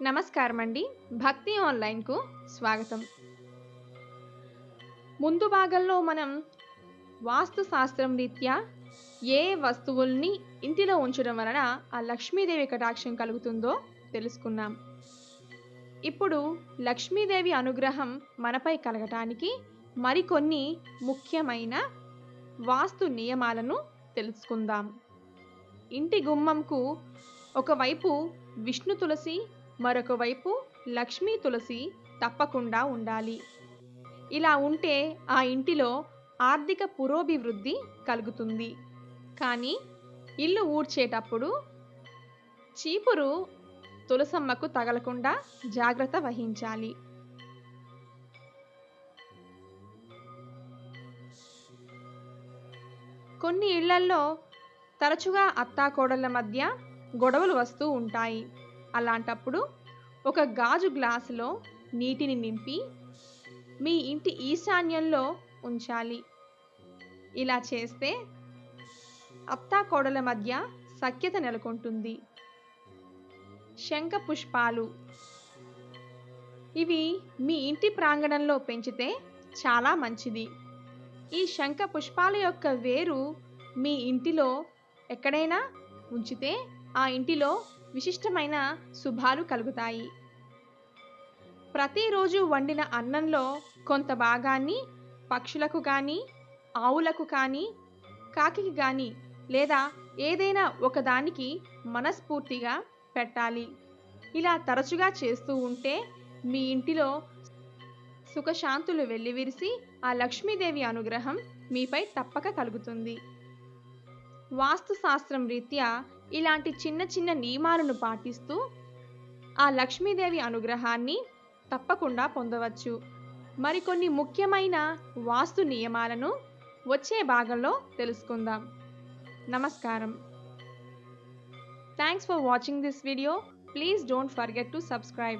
నమస్కారం అండి. భక్తి ఆన్‌లైన్‌కు స్వాగతం. ముందు భాగంలో మనం వాస్తు శాస్త్రం రీత్యా ఏ వస్తువుల్ని ఇంటిలో ఉంచడం వలన ఆ లక్ష్మీదేవి కటాక్షం కలుగుతుందో తెలుసుకున్నాం. ఇప్పుడు లక్ష్మీదేవి అనుగ్రహం మనపై కలగటానికి మరికొన్ని ముఖ్యమైన వాస్తు నియమాలను తెలుసుకుందాం. ఇంటి గుమ్మంకు ఒకవైపు విష్ణు తులసి, మరొక వైపు లక్ష్మీ తులసి తప్పకుండా ఉండాలి. ఇలా ఉంటే ఆ ఇంటిలో ఆర్థిక పురోభివృద్ధి కలుగుతుంది. కానీ ఇల్లు ఊడ్చేటప్పుడు చీపురు తులసమ్మకు తగలకుండా జాగ్రత్త వహించాలి. కొన్ని ఇళ్లల్లో తరచుగా అత్తాకోడళ్ల మధ్య గొడవలు వస్తూ ఉంటాయి. అలాంటప్పుడు ఒక గాజు గ్లాసులో నీటిని నింపి మీ ఇంటి ఈశాన్యంలో ఉంచాలి. ఇలా చేస్తే అత్తాకోడళ్ల మధ్య సఖ్యత నెలకొంటుంది. శంఖ పుష్పాలు ఇవి మీ ఇంటి ప్రాంగణంలో పెంచితే చాలా మంచిది. ఈ శంఖ పుష్పాల యొక్క వేరు మీ ఇంటిలో ఎక్కడైనా ఉంచితే ఆ ఇంటిలో విశిష్టమైన శుభాలు కలుగుతాయి. ప్రతిరోజు వండిన అన్నంలో కొంత భాగాన్ని పక్షులకు కానీ, ఆవులకు కానీ, కాకికి కానీ లేదా ఏదైనా ఒకదానికి మనస్ఫూర్తిగా పెట్టాలి. ఇలా తరచుగా చేస్తూ ఉంటే మీ ఇంటిలో సుఖశాంతులు వెల్లివిరిసి ఆ లక్ష్మీదేవి అనుగ్రహం మీపై తప్పక కలుగుతుంది. వాస్తు శాస్త్రం రీత్యా ఇలాంటి చిన్న చిన్న నియమాలను పాటిస్తూ ఆ లక్ష్మీదేవి అనుగ్రహాన్ని తప్పకుండా పొందవచ్చు. మరికొన్ని ముఖ్యమైన వాస్తు నియమాలను వచ్చే భాగంలో తెలుసుకుందాం. నమస్కారం. Thanks for watching this video. Please don't forget to subscribe.